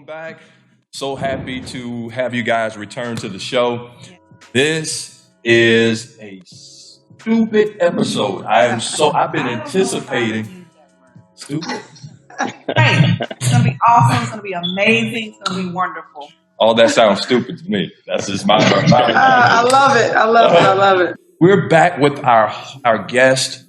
back. So happy to have you guys return to the show. This is a stupid episode. I've been anticipating stupid. Hey, it's gonna be awesome. It's gonna be amazing. It's gonna be wonderful. All that sounds stupid to me. That's just my. I love it. I love it. We're back with our guest.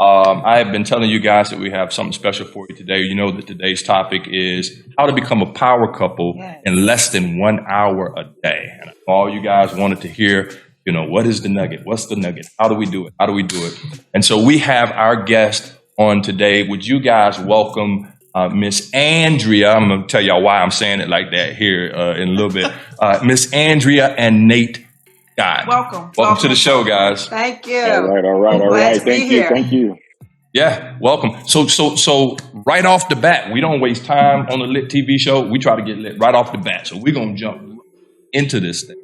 I have been telling you guys that we have something special for you today. You know that today's topic is how to become a power couple in less than 1 hour a day. And all you guys wanted to hear, what is the nugget? What's the nugget? How do we do it? How do we do it? And so we have our guest on today. Would you guys welcome Miss Andrea? I'm going to tell y'all why I'm saying it like that here in a little bit. Miss Andrea and Nate. God. Welcome to the show, guys. Thank you. All right. Thank you. Yeah, welcome. So right off the bat, we don't waste time on the LitTV show. We try to get lit right off the bat. So we're going to jump into this thing.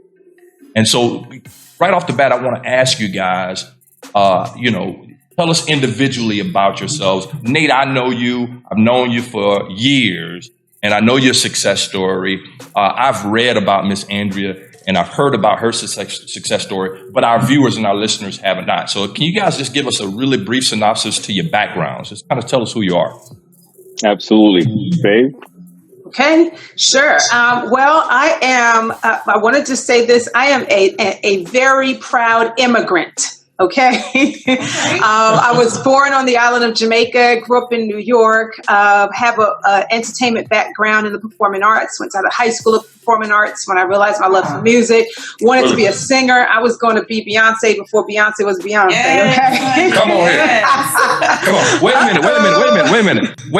And so right off the bat, I want to ask you guys, tell us individually about yourselves. Nate, I know you. I've known you for years, and I know your success story. I've read about Miss Andrea, and I've heard about her success story, but our viewers and our listeners haven't not. So can you guys just give us a really brief synopsis to your backgrounds? Just kind of tell us who you are. Absolutely. Babe? Okay, sure. Well, I am, I wanted to say this, I am a very proud immigrant. Okay. I was born on the island of Jamaica, grew up in New York, have a entertainment background in the performing arts, went to the high school of performing arts when I realized my love for music, wanted to be a singer. I was going to be Beyonce before Beyonce was Beyonce. Okay. Come on here. Come on. Wait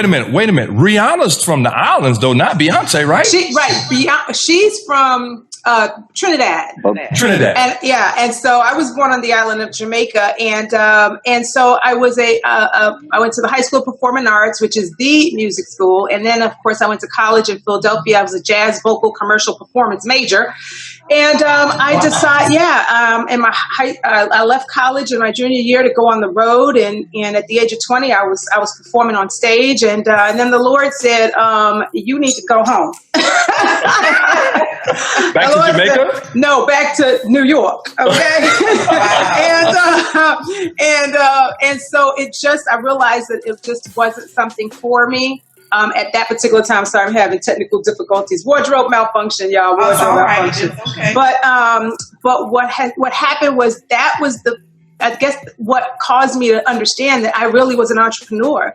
a minute. Rihanna's from the islands though, not Beyonce, right? She's from Trinidad. And so I was born on the island of Jamaica, and so I was I went to the high school of performing arts, which is the music school, and then of course I went to college in Philadelphia. I was a jazz vocal commercial performance major, and I decided, I left college in my junior year to go on the road, and at the age of 20, I was performing on stage, and then the Lord said, "You need to go home." Back to Jamaica? No, back to New York. Okay, and so I realized that it just wasn't something for me. At that particular time, sorry, I'm having technical difficulties. Wardrobe malfunction, y'all. Wardrobe malfunction. Okay. But what happened was what caused me to understand that I really was an entrepreneur.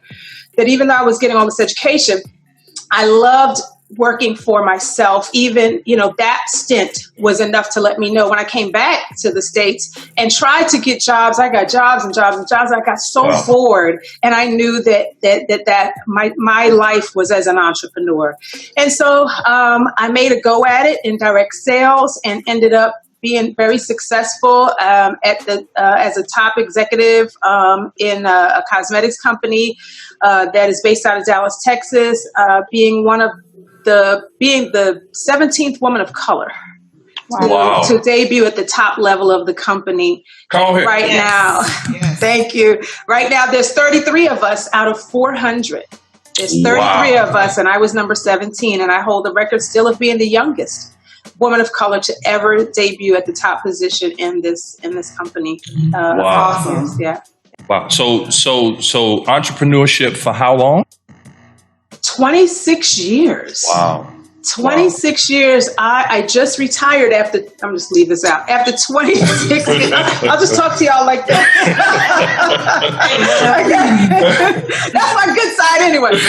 That even though I was getting all this education, I loved working for myself. Even, that stint was enough to let me know when I came back to the States and tried to get jobs. I got jobs and jobs and jobs. I got so bored, and I knew that my life was as an entrepreneur. And so I made a go at it in direct sales and ended up being very successful as a top executive in a cosmetics company that is based out of Dallas, Texas, being the 17th woman of color to debut at the top level of the company. Right now. Yes. Thank you. Right now, there's 33 of us out of 400. There's 33 of us, and I was number 17, and I hold the record still of being the youngest woman of color to ever debut at the top position in this company. Awesome. Yeah. Wow. So entrepreneurship for how long? 26 years. Wow. 26 years. I just retired after, I'm just leave this out. After 26 years, I'll just talk to y'all like that. That's my good side anyway.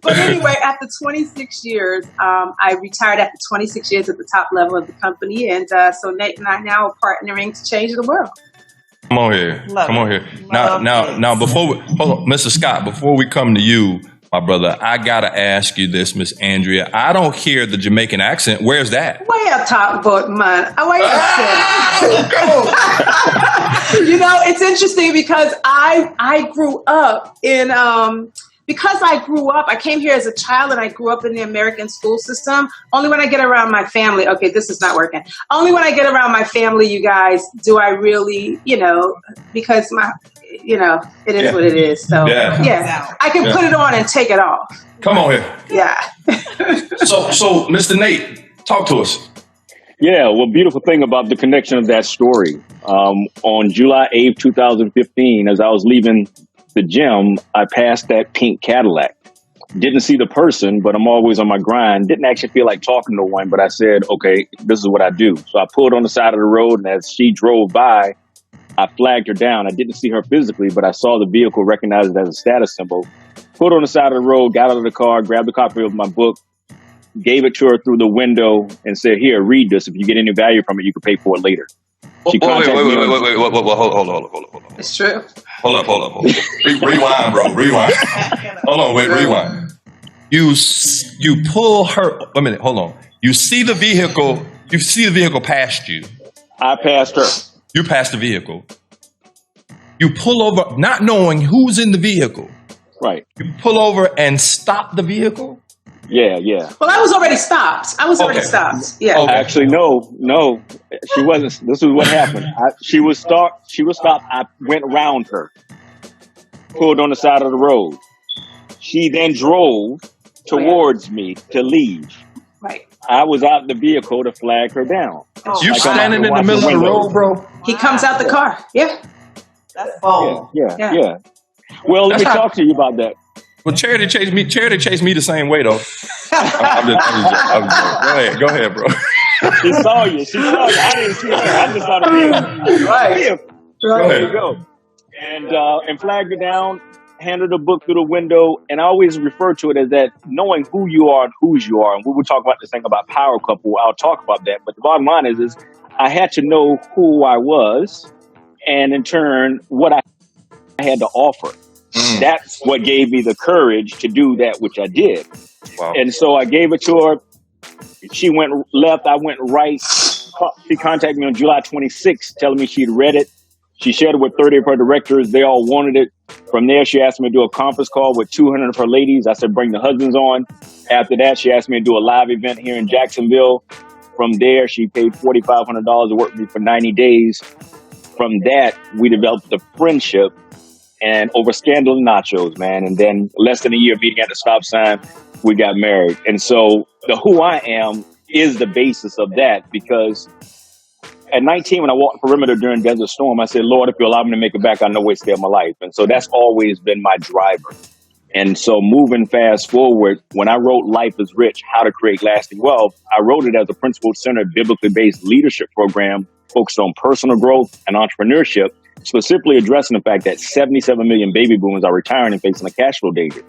But anyway, after 26 years, I retired after 26 years at the top level of the company. And so Nate and I now are partnering to change the world. Come on here. Now, hold on, Mr. Scott, before we come to you, my brother, I gotta ask you this, Miss Andrea. I don't hear the Jamaican accent. Where's that? Way up top, but man. It's interesting because I grew up in I came here as a child and I grew up in the American school system. Only when I get around my family, okay, this is not working. Only when I get around my family, you guys, do I really, because it is what it is. So, I can put it on and take it off. Come on here. Yeah. So, Mr. Nate, talk to us. Yeah, well, beautiful thing about the connection of that story. On July 8th, 2015, as I was leaving the gym, I passed that pink Cadillac. Didn't see the person, but I'm always on my grind. Didn't actually feel like talking to one, but I said, okay, this is what I do. So I pulled on the side of the road, and as she drove by, I flagged her down. I didn't see her physically, but I saw the vehicle, recognized it as a status symbol. Put her on the side of the road, got out of the car, grabbed a copy of my book, gave it to her through the window, and said, here, read this. If you get any value from it, you can pay for it later. She contacted me. Wait, hold on. It's true. Hold up. Rewind, bro. Rewind. Hold on, wait, rewind. You pull her. Wait a minute. Hold on. You see the vehicle. You see the vehicle past you. I passed her. You passed the vehicle. You pull over, not knowing who's in the vehicle. Right. You pull over and stop the vehicle. Yeah. Well, I was already stopped. Yeah. Okay. Actually, no, she wasn't. This is what happened. She was stopped. I went around her, pulled on the side of the road. She then drove towards me to leave. Right. I was out in the vehicle to flag her down. You standing in the middle of the road, bro? He comes out the car. Yeah. That's bold. Yeah. Well, let me talk to you about that. Well, Charity chased me the same way, though. I'm just Go ahead, bro. She saw you. I didn't see her. I just saw the vehicle. Right. There you go. And flagged her down, handed the book through the window, and I always refer to it as that knowing who you are and whose you are. And we will talk about this thing about power couple. I'll talk about that. But the bottom line is I had to know who I was, and in turn, what I had to offer. That's what gave me the courage to do that, which I did. Wow. And so I gave it to her. She went left. I went right. She contacted me on July 26th, telling me she'd read it. She shared it with 30 of her directors. They all wanted it. From there, she asked me to do a conference call with 200 of her ladies. I said, bring the husbands on. After that, she asked me to do a live event here in Jacksonville. From there, she paid $4,500 to work with me for 90 days. From that, we developed a friendship. And over scandal and nachos, man. And then less than a year meeting at the stop sign, we got married. And so the who I am is the basis of that, because at 19, when I walked the perimeter during Desert Storm, I said, Lord, if you allow me to make it back, I know it's still my life. And so that's always been my driver. And so moving fast forward, when I wrote Life is Rich, How to Create Lasting Wealth, I wrote it as a principle-centered, biblically based leadership program focused on personal growth and entrepreneurship, specifically addressing the fact that 77 million baby boomers are retiring and facing a cash flow danger.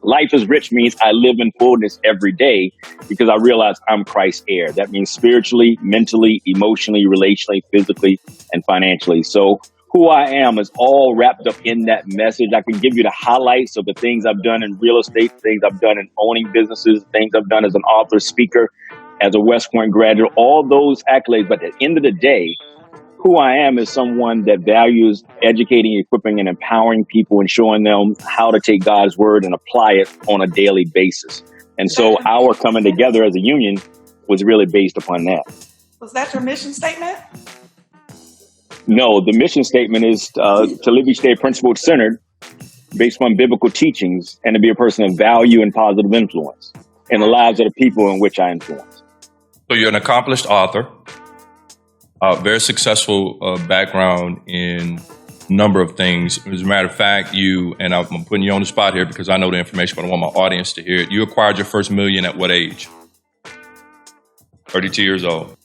Life is rich means I live in fullness every day because I realize I'm Christ's heir. That means spiritually, mentally, emotionally, relationally, physically, and financially. So who I am is all wrapped up in that message. I can give you the highlights of the things I've done in real estate, things I've done in owning businesses, things I've done as an author, speaker, as a West Point graduate, all those accolades. But at the end of the day, who I am is someone that values educating, equipping, and empowering people and showing them how to take God's word and apply it on a daily basis. And so our coming together as a union was really based upon that. Was that your mission statement? No, the mission statement is to live each day principle-centered, based on biblical teachings, and to be a person of value and positive influence in the lives of the people in which I influence. So you're an accomplished author. Very successful background in a number of things. As a matter of fact, I'm putting you on the spot here because I know the information, but I want my audience to hear it. You acquired your first million at what age? 32 years old.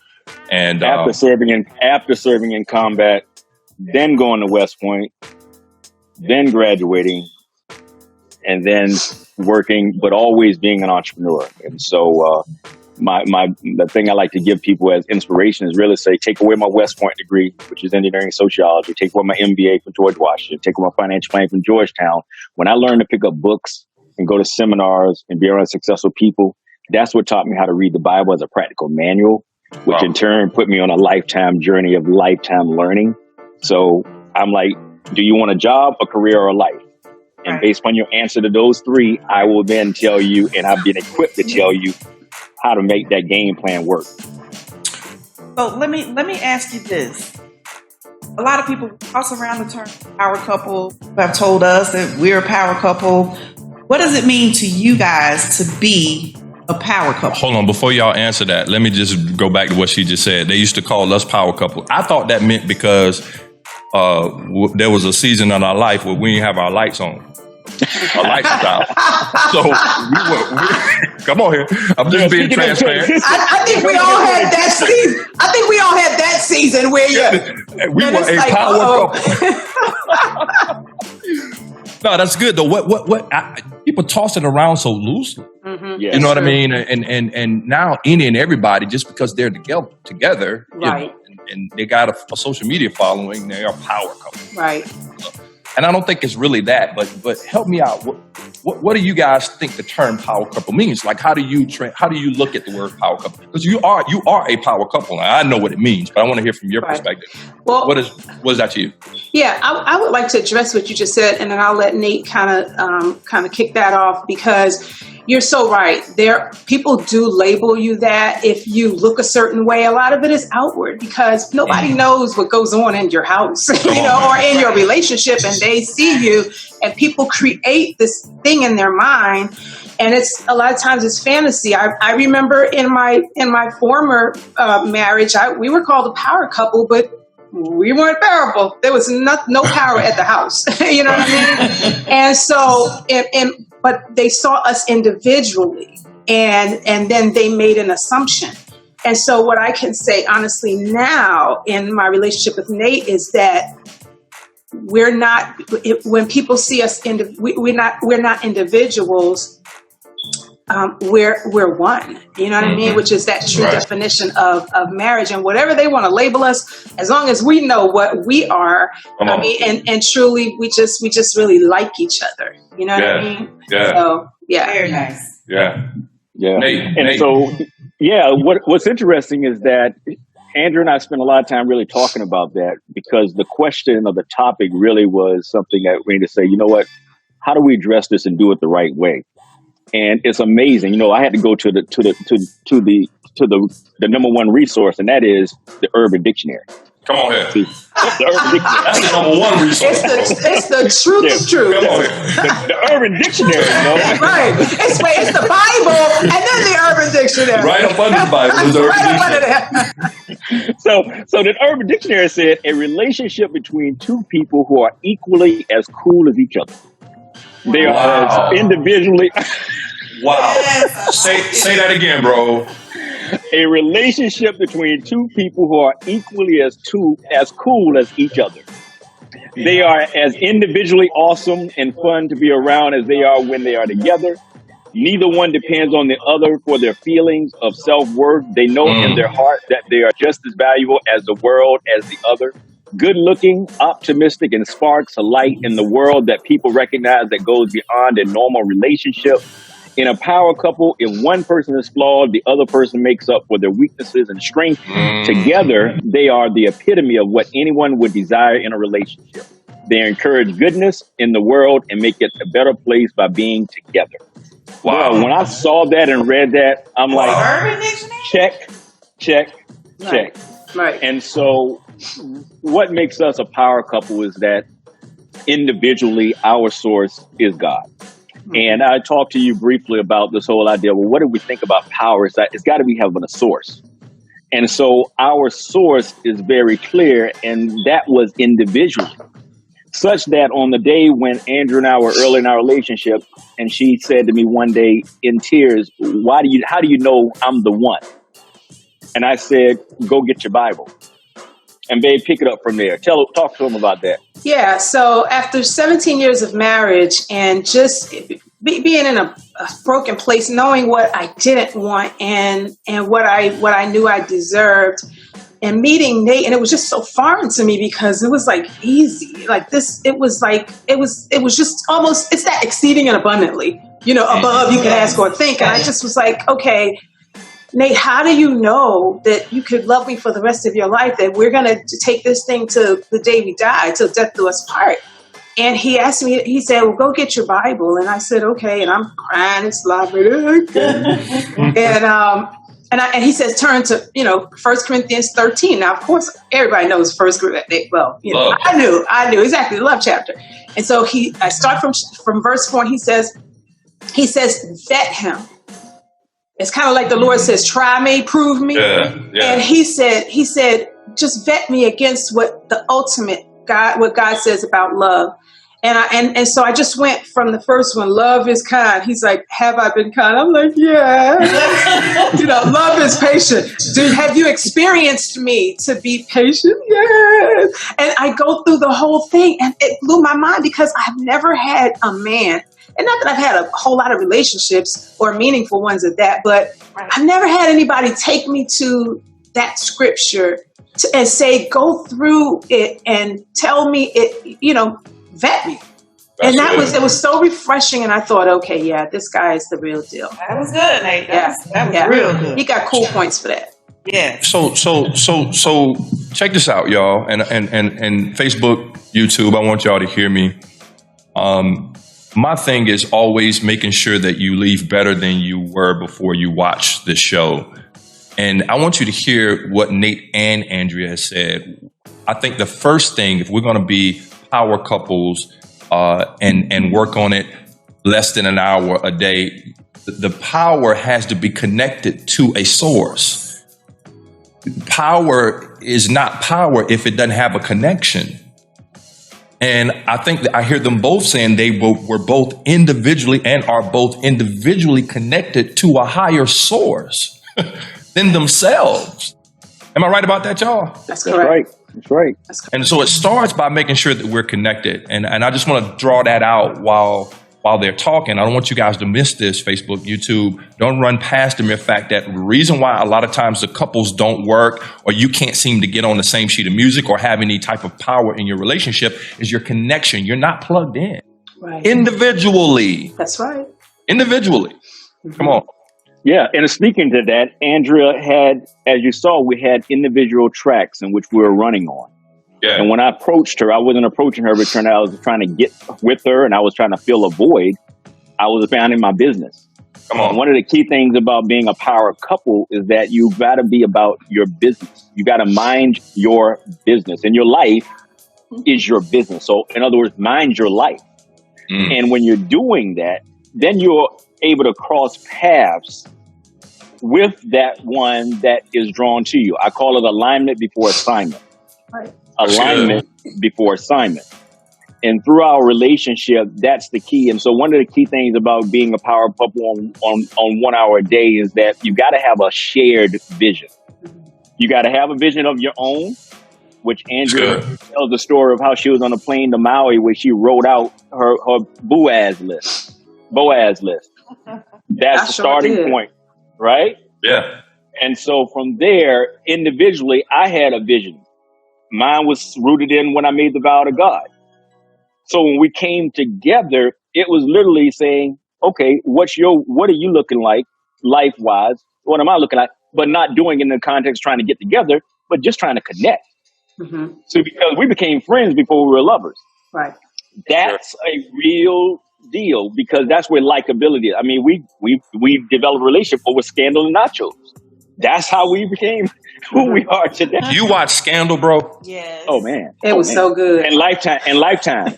And after serving in combat, then going to West Point, then graduating, and then working, but always being an entrepreneur. And so the thing I like to give people as inspiration is really say, take away my West Point degree, which is engineering sociology, take away my MBA from George Washington, take away my financial planning from Georgetown. When I learned to pick up books and go to seminars and be around successful people, that's what taught me how to read the Bible as a practical manual, which in turn put me on a lifetime journey of lifetime learning. So I'm like, do you want a job, a career, or a life? And based on your answer to those three, I will then tell you, and I've been equipped to tell you how to make that game plan work. So let me ask you this. A lot of people toss around the term power couple, have told us that we're a power couple. What does it mean to you guys to be a power couple? Hold on, before y'all answer that, let me just go back to what she just said. They used to call us power couple. I thought that meant because there was a season in our life where we didn't have our lights on. Our lights was out. So we come on here. I'm just being transparent. I think we all had that season. I think we all had that season where we were a like, power couple. No, that's good though. People toss it around so loosely. Mm-hmm. Yes. You know what I mean? And now any and everybody, just because they're together, right? And they got a social media following, they are power couple, right? And I don't think it's really that, but help me out. What do you guys think the term power couple means? Like, how do you look at the word power couple? Because you are a power couple. Now, I know what it means, but I want to hear from your perspective. Well, what is that to you? Yeah, I would like to address what you just said, and then I'll let Nate kind of kick that off, because you're so right. People do label you that if you look a certain way. A lot of it is outward, because nobody knows what goes on in your house, or in your relationship, and they see you, and people create this thing in their mind, and it's a lot of times it's fantasy. I remember in my former marriage, we were called a power couple, but we weren't powerful. There was no power at the house. You know what I mean? And so, but they saw us individually, and then they made an assumption. And so what I can say honestly now in my relationship with Nate is that we're not, when people see us, we're not individuals. We're one, you know what I mean? Which is that true definition of marriage. And whatever they want to label us, as long as we know what we are, and truly we just really like each other. You know what I mean? Yeah. So, yeah. Very nice. Yeah. Yeah. Nate. So, what's interesting is that Andrew and I spent a lot of time really talking about that, because the question of the topic really was something that we need to say, you know what, how do we address this and do it the right way? And it's amazing. I had to go to the number one resource, and that is the Urban Dictionary. Come on here. The Urban Dictionary. That's the number one resource. It's the truth of truth. Come on here. The Urban Dictionary. Right. It's the Bible and then the Urban Dictionary. Right up under the Bible is the Urban Dictionary. So the Urban Dictionary said a relationship between two people who are equally as cool as each other. They are individually. Wow. Say that again, bro. A relationship between two people who are equally as cool as each other. They are as individually awesome and fun to be around as they are when they are together. Neither one depends on the other for their feelings of self-worth. They know in their heart that they are just as valuable as the world as the other. Good looking, optimistic, and sparks a light in the world that people recognize that goes beyond a normal relationship. In a power couple, if one person is flawed, the other person makes up for their weaknesses and strengths. Together, they are the epitome of what anyone would desire in a relationship. They encourage goodness in the world and make it a better place by being together. Wow. When I saw that and read that, I'm like, check. Right. And so what makes us a power couple is that individually, our source is God. And I talked to you briefly about this whole idea. Well, what do we think about power? It's got to be having a source. And so our source is very clear, and that was individually. Such that on the day when Andrew and I were early in our relationship, and she said to me one day in tears, how do you know I'm the one? And I said, go get your Bible. And babe, pick it up from there. Talk to him about that. Yeah. So after 17 years of marriage and just being in a broken place, knowing what I didn't want and what I knew I deserved, and meeting Nate, and it was just so foreign to me because it was like easy, like this. It was just almost, it's that exceeding and abundantly, above you can ask or think. And I just was like, okay, Nate, how do you know that you could love me for the rest of your life, that we're going to take this thing to the day we die, till death do us part? And he asked me, he said, well, go get your Bible. And I said, okay. And I'm crying and slobbering. And he says, turn to, 1 Corinthians 13. Now, of course, everybody knows 1 Corinthians. Well, I knew exactly the love chapter. And so I start from verse 4, and he says, he says, vet him. It's kind of like the Lord says, try me, prove me. Yeah. And he said, just vet me against what the ultimate what God says about love. And so I just went from the first one, love is kind. He's like, have I been kind? I'm like, yeah. Love is patient. Have you experienced me to be patient? Yes. And I go through the whole thing, and it blew my mind because I've never had a man, and not that I've had a whole lot of relationships or meaningful ones at that, but I've never had anybody take me to that scripture and say, go through it and tell me it, vet me. And it was so refreshing. And I thought, okay, yeah, this guy is the real deal. That was good, Nate. That was real good. He got cool points for that. Yeah. So check this out, y'all, and Facebook, YouTube. I want y'all to hear me. My thing is always making sure that you leave better than you were before you watch this show. And I want you to hear what Nate and Andrea has said. I think the first thing, if we're going to be power couples and work on it less than an hour a day, the power has to be connected to a source. Power is not power if it doesn't have a connection. And I think that I hear them both saying they were both individually and are both individually connected to a higher source than themselves. Am I right about that, y'all? That's correct. That's right. And so it starts by making sure that we're connected. And I just want to draw that out while they're talking. I don't want you guys to miss this, Facebook, YouTube. Don't run past the mere fact that the reason why a lot of times the couples don't work or you can't seem to get on the same sheet of music or have any type of power in your relationship is your connection. You're not plugged in. Right. Individually. That's right. Individually. Mm-hmm. Come on. Yeah, and speaking to that, Andrea had, as you saw, we had individual tracks in which we were running on. Yeah. And when I approached her, I wasn't approaching her return. I was trying to get with her, and I was trying to fill a void. I was minding my business. Come on. And one of the key things about being a power couple is that you got to be about your business. You got to mind your business, and your life is your business. So, in other words, mind your life. Mm. And when you're doing that, then you're able to cross paths with that one that is drawn to you. I call it alignment before assignment. Right. Alignment before assignment. And through our relationship, that's the key. And so one of the key things about being a power couple on 1 hour a day is that you got to have a shared vision. You got to have a vision of your own, which Andrea tells the story of how she was on a plane to Maui where she wrote out her Boaz list. That's the starting point, right? Yeah. And so from there, individually, I had a vision. Mine was rooted in when I made the vow to God. So when we came together, it was literally saying, okay, what are you looking like life-wise? What am I looking like? But not doing it in the context trying to get together, but just trying to connect. Mm-hmm. So because we became friends before we were lovers. Right. That's a real deal because that's where likability is. I mean, we developed a relationship over Scandal and Nachos. That's how we became who we are today. You watch Scandal, bro? Yes. Oh man, it was so good. And Lifetime.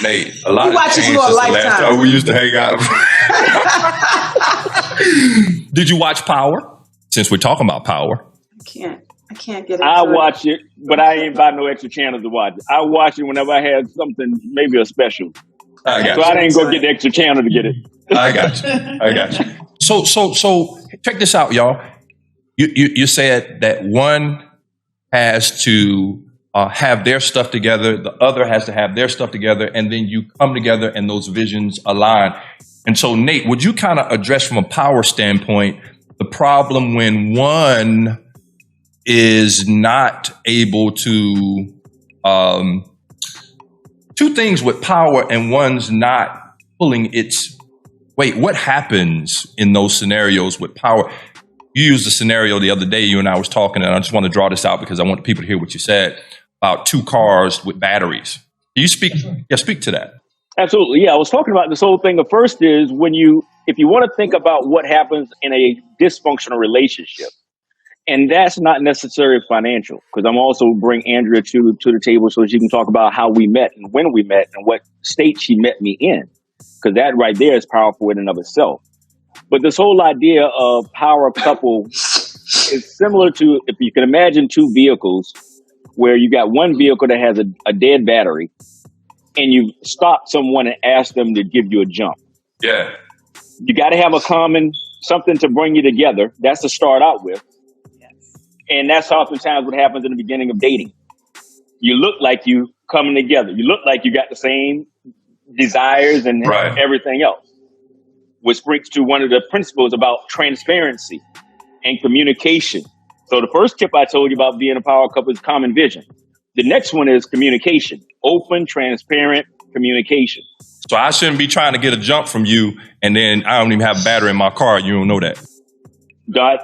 Nate, a lot of watches you on Lifetime. Last time we used to hang out. Did you watch Power? Since we're talking about Power, I can't get it. I watch it, but I ain't buy no extra channels to watch it. I watch it whenever I had something, maybe a special. I didn't go get the extra channel to get it. I got you. So check this out, y'all. You said that one has to have their stuff together, the other has to have their stuff together, and then you come together and those visions align. And so, Nate, would you kind of address from a power standpoint the problem when one is not able to two things with power and one's not pulling its weight? What happens in those scenarios with power? You used a scenario the other day, you and I was talking, and I just want to draw this out because I want people to hear what you said about two cars with batteries. Can you speak to that? Absolutely. Yeah, I was talking about this whole thing. The first is if you want to think about what happens in a dysfunctional relationship, and that's not necessarily financial, because I'm also bring Andrea to the table so she can talk about how we met and when we met and what state she met me in. because that right there is powerful in and of itself. But this whole idea of power couple is similar to, if you can imagine two vehicles where you got one vehicle that has a dead battery and you stop someone and ask them to give you a jump. Yeah. You got to have a common something to bring you together. That's to start out with. And that's oftentimes what happens in the beginning of dating. You look like you coming together. You look like you got the same desires and everything else, which brings to one of the principles about transparency and communication. So the first tip I told you about being a power couple is common vision. The next one is communication, open, transparent communication. So I shouldn't be trying to get a jump from you, and then I don't even have a battery in my car. You don't know that.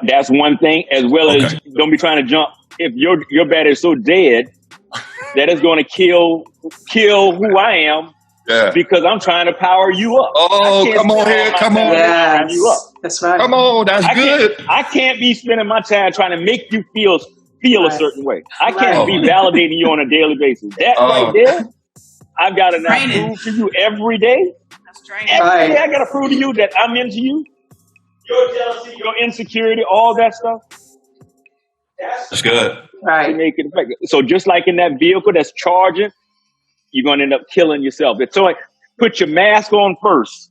That's one thing, as well as don't be trying to jump. If your battery is so dead that it's going to kill who I am. Yeah. Because I'm trying to power you up. Oh, come on here. Come on. Yes. You up. That's right. Come on. That's good. I can't be spending my time trying to make you feel a certain way. I can't be validating you on a daily basis. That right there, I've got to now prove to you every day. That's training. Every day I got to prove to you that I'm into you. Your jealousy, your insecurity, all that stuff. That's good. Right. Make it effective. So just like in that vehicle that's charging, you're going to end up killing yourself. It's so like, put your mask on first.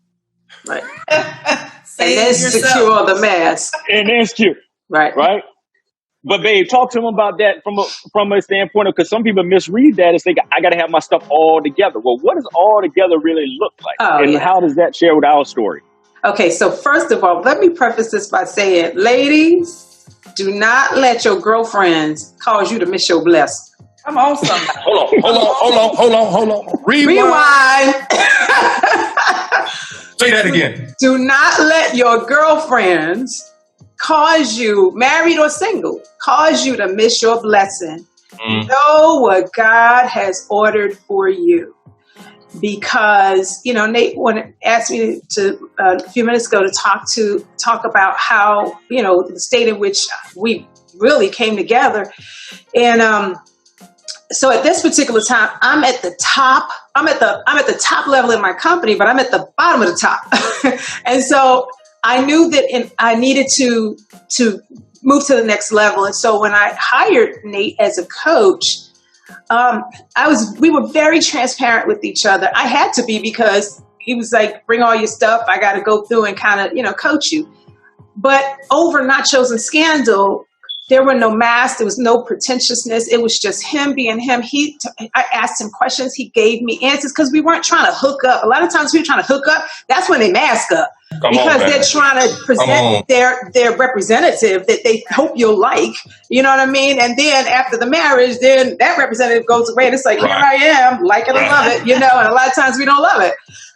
Right. And then secure the mask. And then secure. Right. Right. But babe, talk to them about that from a standpoint of, because some people misread that as they I got to have my stuff all together. Well, what does all together really look like? And how does that share with our story? Okay. So first of all, let me preface this by saying, ladies, do not let your girlfriends cause you to miss your blessing. Come on, somebody. Hold on. Rewind. Say that again. Do not let your girlfriends cause you, married or single, cause you to miss your blessing. Know what God has ordered for you. Because, Nate asked me to a few minutes ago to talk about how, the state in which we really came together. And so at this particular time, I'm at the top. I'm at the top level in my company, but I'm at the bottom of the top. And so I knew that I needed to move to the next level. And so when I hired Nate as a coach, we were very transparent with each other. I had to be, because he was like, bring all your stuff. I got to go through and kind of, coach you. But over Nachos and Scandal, there were no masks. There was no pretentiousness. It was just him being him. I asked him questions. He gave me answers, because we weren't trying to hook up. A lot of times we were trying to hook up. That's when they mask up. Because they're trying to present their representative that they hope you'll like. You know what I mean? And then after the marriage, then that representative goes away and it's like, here I am, like it or love it, and a lot of times we don't love it.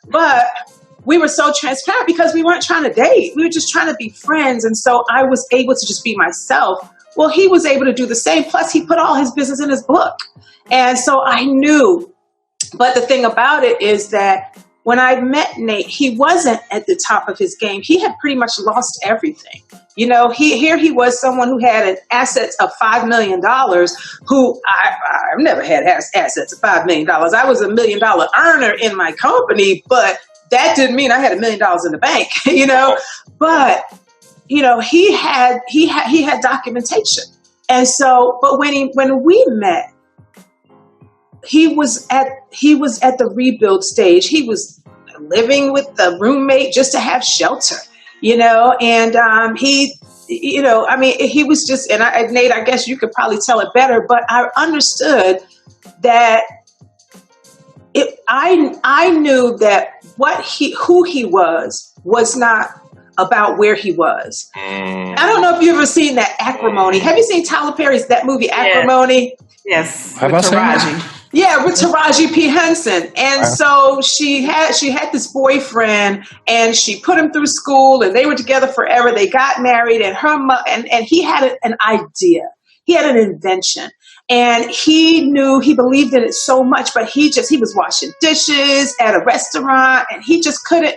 But we were so transparent because we weren't trying to date. We were just trying to be friends. And so I was able to just be myself. Well, he was able to do the same. Plus, he put all his business in his book. And so I knew. But the thing about it is that when I met Nate, he wasn't at the top of his game. He had pretty much lost everything. Here he was, someone who had an assets of $5 million, who I've never had assets of $5 million. I was $1 million earner in my company, but that didn't mean I had $1 million in the bank, But he had documentation. And so, but when we met, he was at the rebuild stage. He was living with the roommate just to have shelter, and he was just, and Nate, I guess you could probably tell it better, but I understood that I knew that who he was not about where he was. I don't know if you've ever seen that Acrimony. Have you seen Tyler Perry's that movie Acrimony? Yes. Have I seen that? Yeah, with Taraji P. Henson. And so she had this boyfriend, and she put him through school, and they were together forever. They got married, and and he had an idea. He had an invention. And he believed in it so much, but he was washing dishes at a restaurant, and he just couldn't,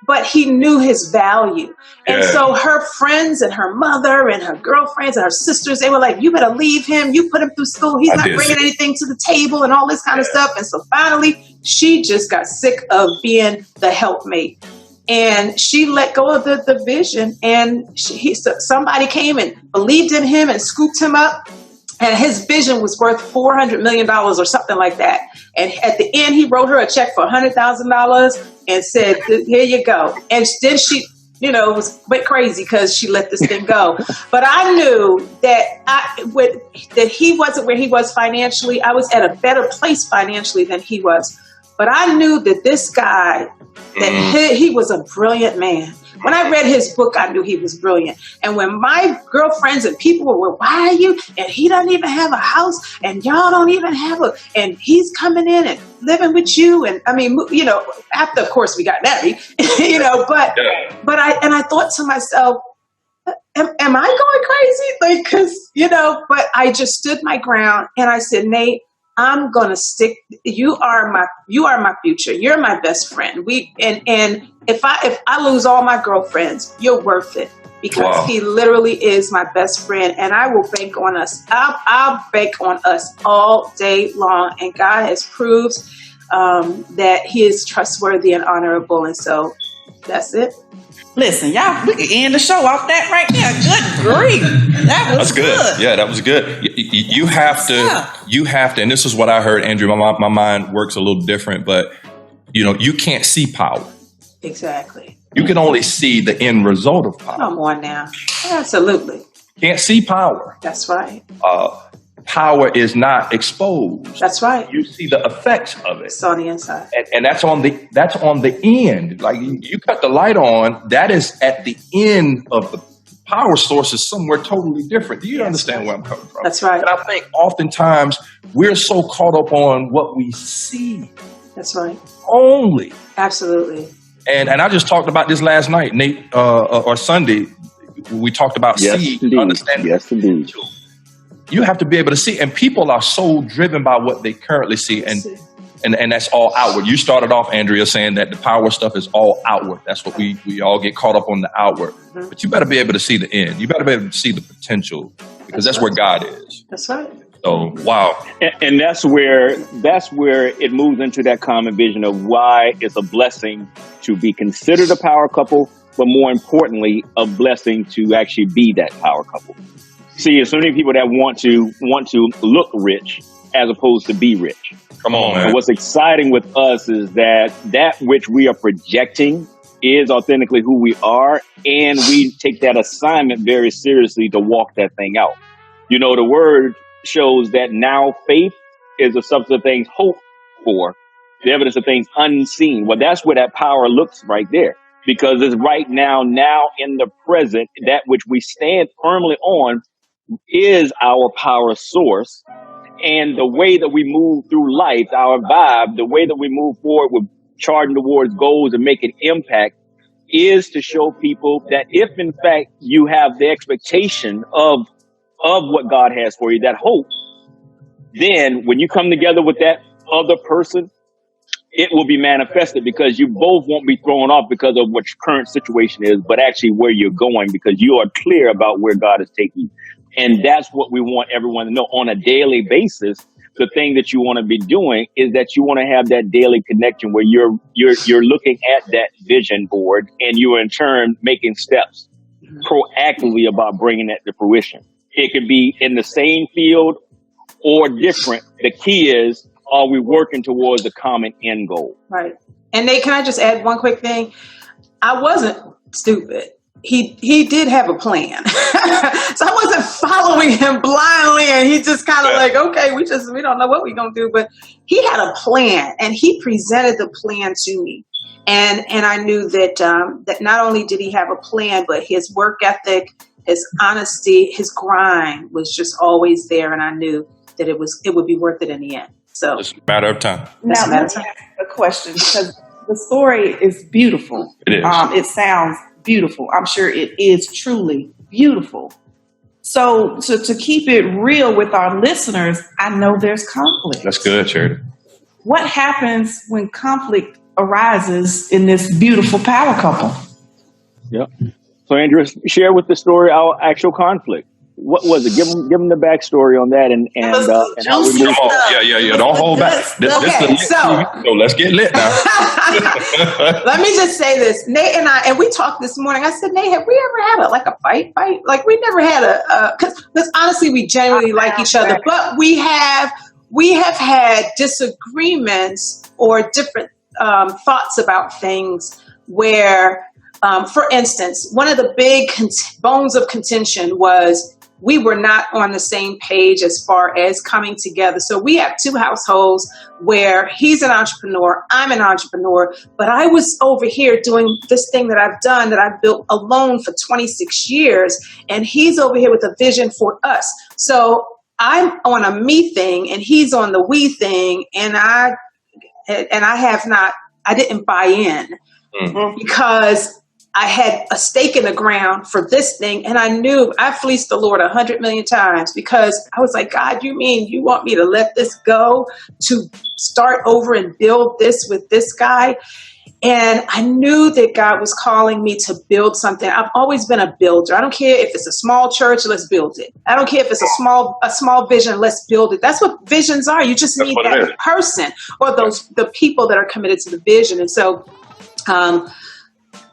but he knew his value. And so her friends and her mother and her girlfriends and her sisters, they were like, you better leave him. You put him through school. He's not bringing anything to the table and all this kind of stuff. And so finally she just got sick of being the helpmate. And she let go of the vision, and somebody came and believed in him and scooped him up. And his vision was worth $400 million or something like that. And at the end, he wrote her a check for $100,000 and said, here you go. And then she, went crazy because she let this thing go. But I knew that that he wasn't where he was financially. I was at a better place financially than he was. But I knew that this guy, that he was a brilliant man. When I read his book, I knew he was brilliant. And when my girlfriends and people were, why are you? And he doesn't even have a house, and y'all don't even have and he's coming in and living with you. And I mean, after, of course, we got married, but I thought to myself, am I going crazy? But I just stood my ground and I said, Nate, I'm gonna stick. You are my future. You're my best friend. And if I lose all my girlfriends, you're worth it, because he literally is my best friend, and I will bank on us. I'll bank on us all day long. And God has proved that He is trustworthy and honorable, and so that's it. Listen, y'all, we can end the show off that right there. Good grief. That's good. Yeah, that was good. You have to, and this is what I heard, Andrew, my mind works a little different, but you can't see power. Exactly. You can only see the end result of power. Come on now. Absolutely. Can't see power. That's right. Power is not exposed. That's right. You see the effects of it. It's on the inside. And that's on the end. Like you cut the light on, that is at the end of the power source is somewhere totally different. Do you understand where I'm coming from? That's right. And I think oftentimes we're so caught up on what we see. That's right. Only. Absolutely. And I just talked about this last night, Nate, or Sunday. We talked about seed, understanding. Yes, indeed. You have to be able to see, and people are so driven by what they currently see, and that's all outward. You started off, Andrea, saying that the power stuff is all outward. That's what we all get caught up on, the outward. Mm-hmm. But you better be able to see the end. You better be able to see the potential, because that's where God is. That's right. So, wow. And that's where it moves into that common vision of why it's a blessing to be considered a power couple, but more importantly, a blessing to actually be that power couple. See, there's so many people that want to look rich as opposed to be rich. Come on, man. And what's exciting with us is that which we are projecting is authentically who we are, and we take that assignment very seriously to walk that thing out. The word shows that now faith is the substance of things hoped for, the evidence of things unseen. Well, that's where that power looks right there, because it's right now in the present, that which we stand firmly on is our power source. And the way that we move through life, our vibe, the way that we move forward with charging towards goals and making impact, is to show people that if in fact you have the expectation of what God has for you, that hope, then when you come together with that other person, it will be manifested, because you both won't be thrown off because of what your current situation is, but actually where you're going, because you are clear about where God is taking you. And that's what we want everyone to know on a daily basis. The thing that you want to be doing is that you want to have that daily connection where you're looking at that vision board, and you are in turn making steps proactively about bringing that to fruition. It could be in the same field or different. The key is, are we working towards a common end goal? Right. And Nate, can I just add one quick thing? I wasn't stupid. He did have a plan. So I wasn't following him blindly, and he just kind of like, okay, we don't know what we're going to do. But he had a plan, and he presented the plan to me. And I knew that that not only did he have a plan, but his work ethic, his honesty, his grind was just always there. And I knew that it would be worth it in the end. So it's a matter of time. Now, let me ask a question, because the story is beautiful. It is. It sounds beautiful. I'm sure it is truly beautiful. So to keep it real with our listeners, I know there's conflict. That's good, Charity. What happens when conflict arises in this beautiful power couple? Yep. So Andrea, share with the story our actual conflict. what was it? Give them the backstory on that and how we move. Yeah. Don't hold back. This is the lit TV, so let's get lit now. Let me just say this. Nate and I, and we talked this morning. I said, Nate, have we ever had a fight? Like we never had because honestly, we genuinely like each other, but we have had disagreements or different thoughts about things where, for instance, one of the big bones of contention was we were not on the same page as far as coming together. So we have two households where he's an entrepreneur, I'm an entrepreneur, but I was over here doing this thing that I've done, that I've built alone for 26 years, and he's over here with a vision for us. So I'm on a me thing and he's on the we thing, and I didn't buy in because I had a stake in the ground for this thing, and I knew I fleeced the Lord 100 million times because I was like, God, you mean you want me to let this go to start over and build this with this guy? And I knew that God was calling me to build something. I've always been a builder. I don't care if it's a small church, let's build it. I don't care if it's a small vision, let's build it. That's what visions are. You just need that person or the people that are committed to the vision. And so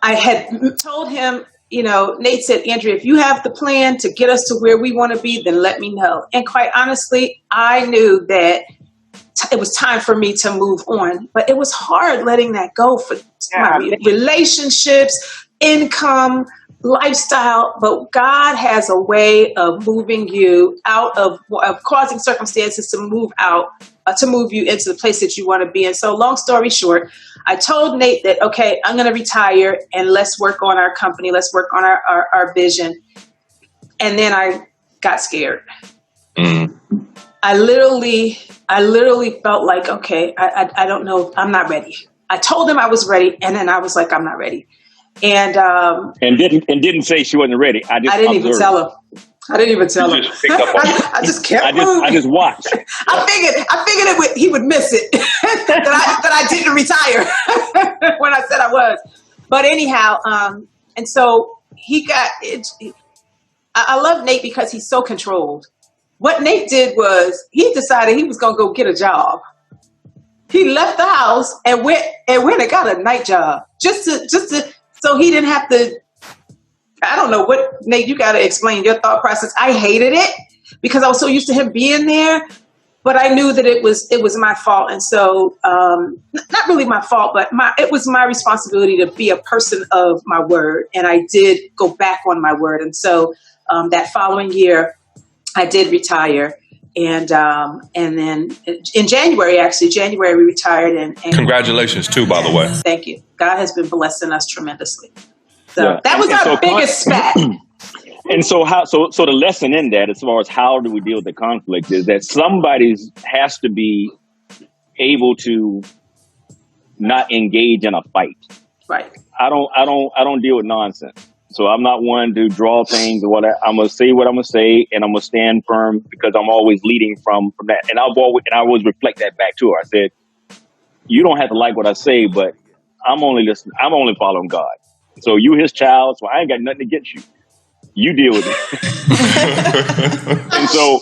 I had told him, Nate said, Andrea, if you have the plan to get us to where we want to be, then let me know. And quite honestly, I knew that it was time for me to move on, but it was hard letting that go for my relationships, income, lifestyle. But God has a way of moving you out of causing circumstances to move you into the place that you want to be. And so long story short, I told Nate that, okay, I'm going to retire and let's work on our company. Let's work on our vision. And then I got scared. I literally felt like, okay, I don't know. I'm not ready. I told him I was ready. And then I was like, I'm not ready. And didn't say she wasn't ready. I didn't even tell her. I just kept moving. I just watched. I figured he would miss it that I didn't retire when I said I was. But anyhow, and so he got it. I love Nate because he's so controlled. What Nate did was he decided he was going to go get a job. He left the house and went and got a night job just to so he didn't have to. I don't know what, Nate, you got to explain your thought process. I hated it because I was so used to him being there, but I knew that it was my fault. And so, not really my fault, but it was my responsibility to be a person of my word. And I did go back on my word. And so, that following year I did retire. And then in January we retired and congratulations too, by the way. Thank you. God has been blessing us tremendously. So that was our biggest spat. And so the lesson in that, as far as how do we deal with the conflict, is that somebody has to be able to not engage in a fight. Right. I don't deal with nonsense. So I'm not one to draw things or whatever. I'm gonna say what I'm gonna say, and I'm gonna stand firm because I'm always leading from that. And I always reflect that back to her. I said, you don't have to like what I say, but I'm only listening. I'm only following God. So you his child, so I ain't got nothing against you. You deal with it. And so,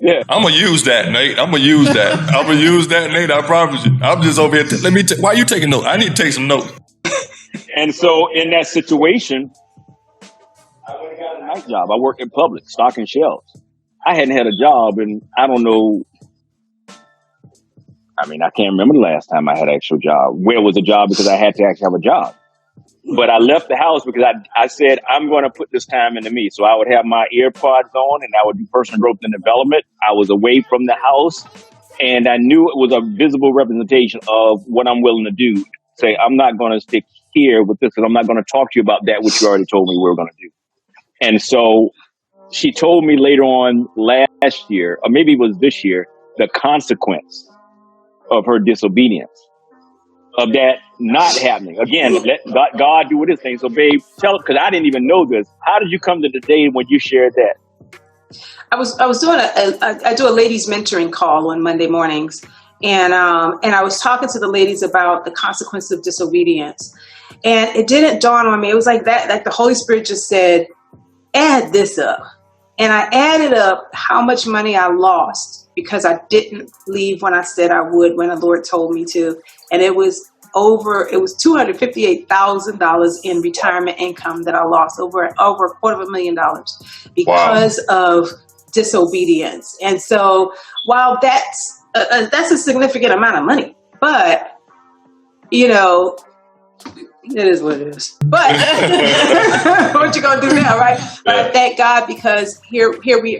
yeah. I'm going to use that, Nate. I'm going to use that, Nate. I promise you. I'm just over here. Why are you taking notes? I need to take some notes. And so in that situation, I went and got a night job. I worked in public, stocking shelves. I hadn't had a job, and I don't know. I mean, I can't remember the last time I had an actual job. Where was a job because I had to actually have a job. But I left the house because I said, I'm going to put this time into me. So I would have my earpods on and I would do personal growth and development. I was away from the house and I knew it was a visible representation of what I'm willing to do. Say, I'm not going to stick here with this because I'm not going to talk to you about that, which you already told me we were going to do. And so she told me later on last year, or maybe it was this year, the consequence of her disobedience, of that not happening. Again, let God do with his thing. So babe, tell, because I didn't even know this. How did you come to the day when you shared that? I was doing I do a ladies mentoring call on Monday mornings. And I was talking to the ladies about the consequence of disobedience. And it didn't dawn on me. It was like that, like the Holy Spirit just said, add this up. And I added up how much money I lost because I didn't leave when I said I would, when the Lord told me to. And it was $258,000 in retirement income that I lost, over $250,000 because of disobedience. And so while that's a significant amount of money, but it is what it is. But what you gonna do now, right? But I thank God because here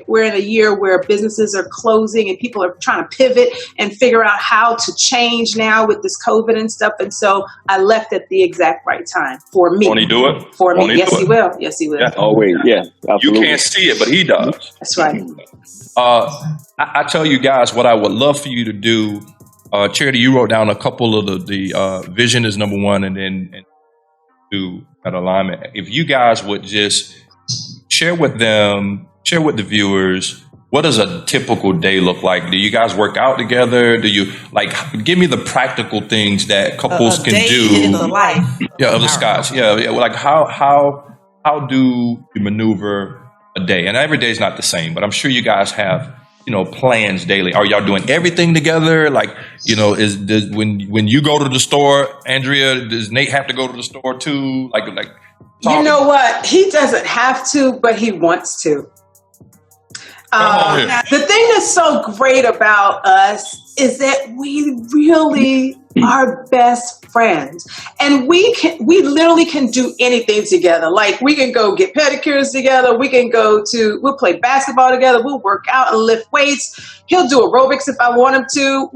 we're in a year where businesses are closing and people are trying to pivot and figure out how to change now with this COVID and stuff. And so I left at the exact right time for me. Won't he do it? For me, yes, he will. Yes, he will. Yeah. Always, yeah. Absolutely. You can't see it, but he does. That's right. I tell you guys what I would love for you to do. Charity, you wrote down a couple of the vision is number one, and then to that alignment. If you guys would just share with the viewers, what does a typical day look like? Do you guys work out together? Do you give me the practical things that couples can do? In the life. Yeah, of the Scots. Yeah, like how do you maneuver a day? And every day is not the same, but I'm sure you guys have plans daily. Are y'all doing everything together? When you go to the store, Andrea, does Nate have to go to the store too? You know what? He doesn't have to, but he wants to. The thing that's so great about us is that we really are best friends, and we literally can do anything together. Like we can go get pedicures together. We'll play basketball together. We'll work out and lift weights. He'll do aerobics if I want him to.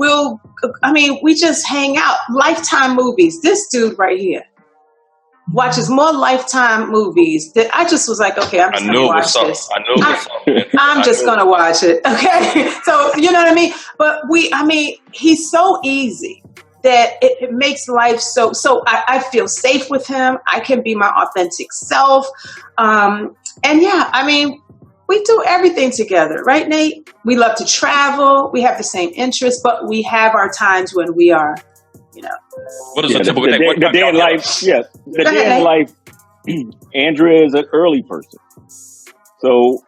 We just hang out. Lifetime movies. This dude right here watches more Lifetime movies that I just was like, okay, I'm just going to watch this. I'm just going to watch it. Okay. So, you know what I mean? But he's so easy that it makes life so I feel safe with him. I can be my authentic self. We do everything together, right, Nate? We love to travel. We have the same interests, but we have our times when we are, What is a typical day? The day in life, yes. The day in life, Andrea is an early person. So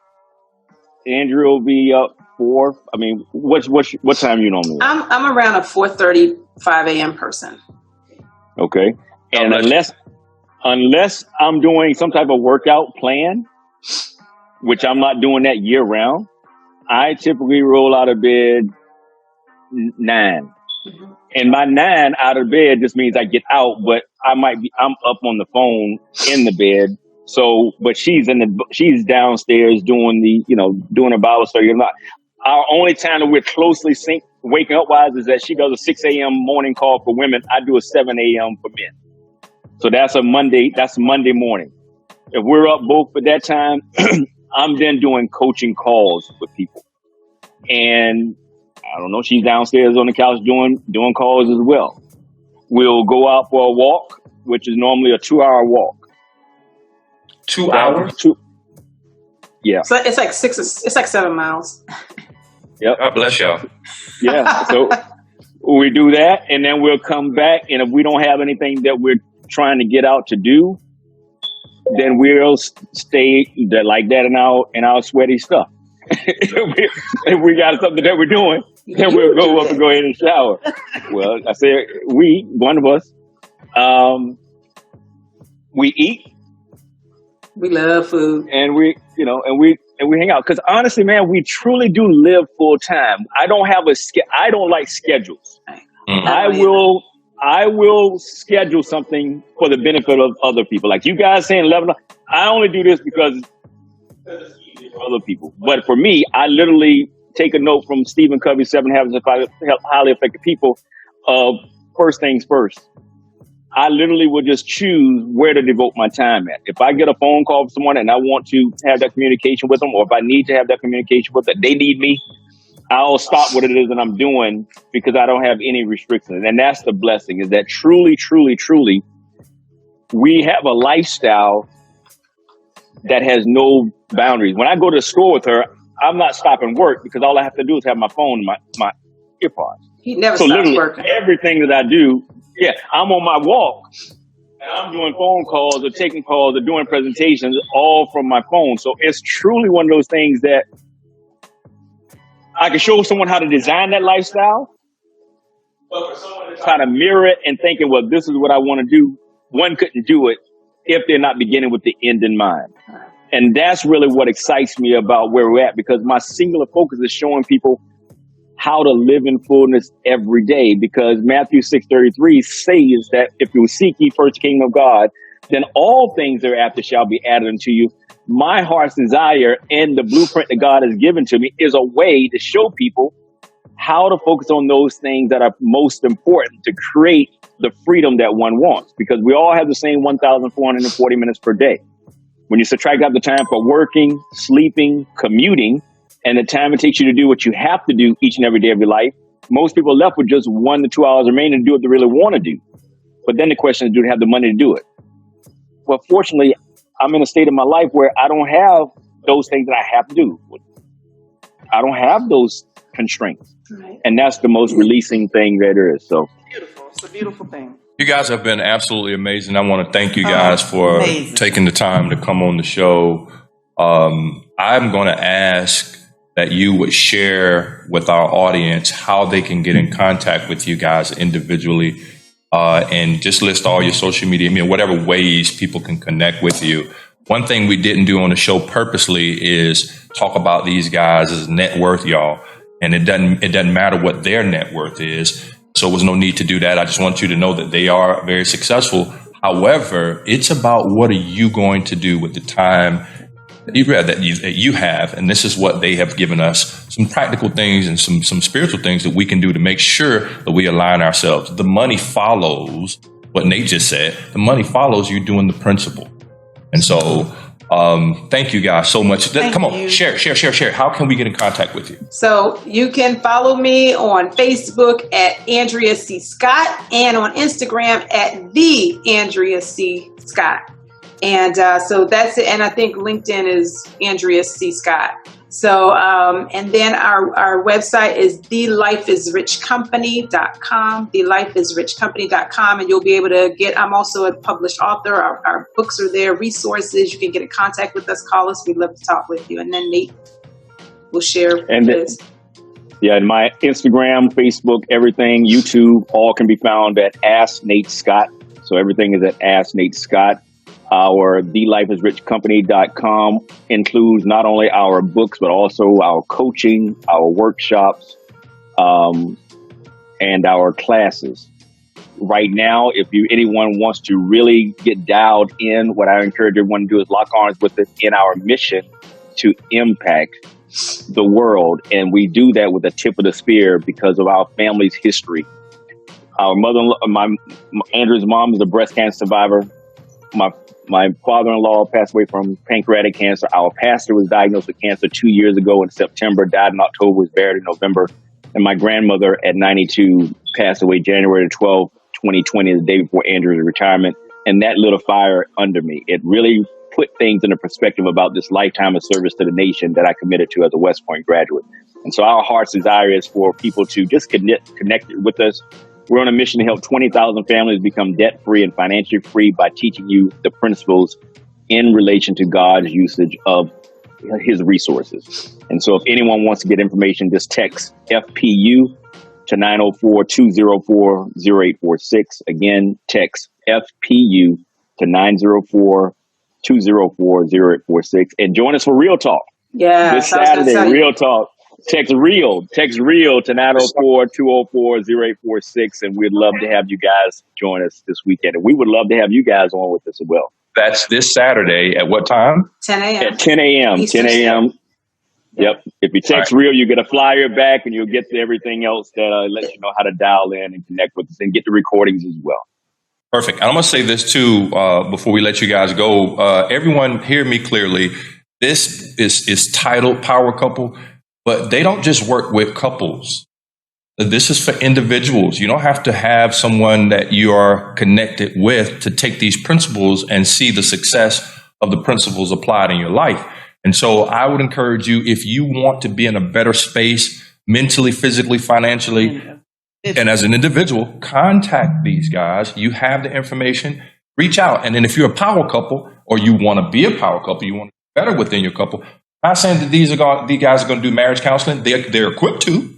Andrea will be up 4. What time you normally? I'm around a 4:30, 5 a.m. person. Okay. And unless I'm doing some type of workout plan, which I'm not doing that year round, I typically roll out of bed 9. Mm-hmm. And my 9 out of bed just means I get out, but I'm up on the phone in the bed. So, but she's downstairs doing doing a Bible study. Our only time that we're closely synced, waking up wise, is that she does a 6 a.m. morning call for women. I do a 7 a.m. for men. So that's Monday morning. If we're up both at that time, I'm then doing coaching calls with people. And I don't know, she's downstairs on the couch doing calls as well. We'll go out for a walk, which is normally a 2-hour walk. 2 hours? Yeah. So it's like 7 miles. Yep. God bless y'all. Yeah. So we do that, and then we'll come back, and if we don't have anything that we're trying to get out to do, then we'll stay like that in our sweaty stuff. If we got something that we're doing, then we'll go up and go ahead and shower. Well, I said one of us, we eat. We love food, and we hang out. Because honestly, man, we truly do live full time. I don't like schedules. Mm-hmm. I will schedule something for the benefit of other people. Like you guys saying 11. I only do this because it's easy for other people. But for me, I literally take a note from Stephen Covey's 7 Habits of Highly Effective People of first things first. I literally will just choose where to devote my time at. If I get a phone call from someone and I want to have that communication with them, or if I need to have that communication with them, they need me, I'll stop what it is that I'm doing because I don't have any restrictions. And that's the blessing, is that truly, truly, truly, we have a lifestyle that has no boundaries. When I go to the store with her, I'm not stopping work because all I have to do is have my phone and my earpods. He never stops working. Everything that I do, I'm on my walk. And I'm doing phone calls or taking calls or doing presentations all from my phone. So it's truly one of those things that I can show someone how to design that lifestyle, but for someone to try to mirror it and thinking, well, this is what I want to do, one couldn't do it if they're not beginning with the end in mind. And that's really what excites me about where we're at, because my singular focus is showing people how to live in fullness every day. Because Matthew 6:33 says that if you seek ye first the kingdom of God, then all things thereafter shall be added unto you. My heart's desire and the blueprint that God has given to me is a way to show people how to focus on those things that are most important to create the freedom that one wants. Because we all have the same 1,440 minutes per day. When you subtract out the time for working, sleeping, commuting, and the time it takes you to do what you have to do each and every day of your life, most people are left with just 1 to 2 hours remaining to do what they really want to do. But then the question is, do they have the money to do it? Well, fortunately, I'm in a state of my life where I don't have those things that I have to do. I don't have those constraints. Right. And that's the most releasing thing that there is. So beautiful. It's a beautiful thing. You guys have been absolutely amazing. I want to thank you guys for taking the time to come on the show. I'm going to ask that you would share with our audience how they can get in contact with you guys individually, and just list all your social media, whatever ways people can connect with you. One thing we didn't do on the show purposely is talk about these guys' net worth, y'all. And it doesn't matter what their net worth is. So there was no need to do that. I just want you to know that they are very successful. However, it's about what are you going to do with the time that you have. And this is what they have given us, some practical things and some spiritual things that we can do to make sure that we align ourselves. The money follows what Nate just said. The money follows you doing the principle. And so thank you guys so much. Come on, share. How can we get in contact with you? So you can follow me on Facebook at Andrea C. Scott and on Instagram at the Andrea C. Scott. And so that's it. And I think LinkedIn is Andrea C. Scott. So, and then our website is thelifeisrichcompany.com, thelifeisrichcompany.com. And you'll be able to I'm also a published author. Our books are there, resources. You can get in contact with us, call us. We'd love to talk with you. And then Nate will share this. And my Instagram, Facebook, everything, YouTube, all can be found at Ask Nate Scott. So everything is at Ask Nate Scott. Our thelifeisrichcompany.com includes not only our books, but also our coaching, our workshops, and our classes. Right now, if anyone wants to really get dialed in, what I encourage everyone to do is lock arms with us in our mission to impact the world. And we do that with the tip of the spear because of our family's history. Our Andrew's mom is a breast cancer survivor. My father-in-law passed away from pancreatic cancer. Our pastor was diagnosed with cancer 2 years ago in September, died in October, was buried in November. And my grandmother at 92 passed away January 12, 2020, the day before Andrew's retirement. And that lit a fire under me. It really put things into perspective about this lifetime of service to the nation that I committed to as a West Point graduate. And so our heart's desire is for people to just connect with us. We're on a mission to help 20,000 families become debt-free and financially free by teaching you the principles in relation to God's usage of his resources. And so if anyone wants to get information, just text FPU to 904-204-0846. Again, text FPU to 904-204-0846. And join us for Real Talk. Yeah, this Saturday, Real Talk. Text real to 904-204-0846. And we'd love to have you guys join us this weekend. And we would love to have you guys on with us as well. That's this Saturday at what time? 10 a.m. At 10 a.m. 10 a.m. Yep. If you text real, you get a flyer back and you'll get to everything else that lets you know how to dial in and connect with us and get the recordings as well. Perfect. And I'm going to say this too, before we let you guys go. Everyone hear me clearly. This is titled Power Couple. But they don't just work with couples. This is for individuals. You don't have to have someone that you are connected with to take these principles and see the success of the principles applied in your life. And so I would encourage you, if you want to be in a better space, mentally, physically, financially, and as an individual, contact these guys. You have the information. reach out. And then if you're a power couple or you want to be a power couple, you want to be better within your couple. I'm not saying that these guys are going to do marriage counseling. They're equipped to.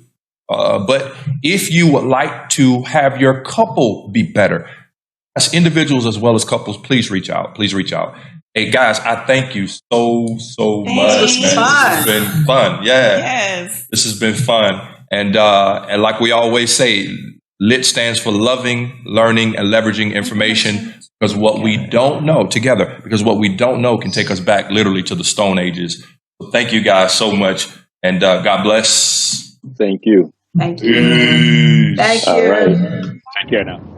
But if you would like to have your couple be better, as individuals as well as couples, please reach out. Please reach out. Hey, guys, I thank you so much. This was fun. This has been fun. Yeah. Yes. This has been fun. And like we always say, LIT stands for loving, learning, and leveraging information, because what we don't know together, because what we don't know can take us back literally to the Stone Ages. So thank you guys so much. And God bless. Thank you. Thank you. Peace. Thank you. All right. Take care now.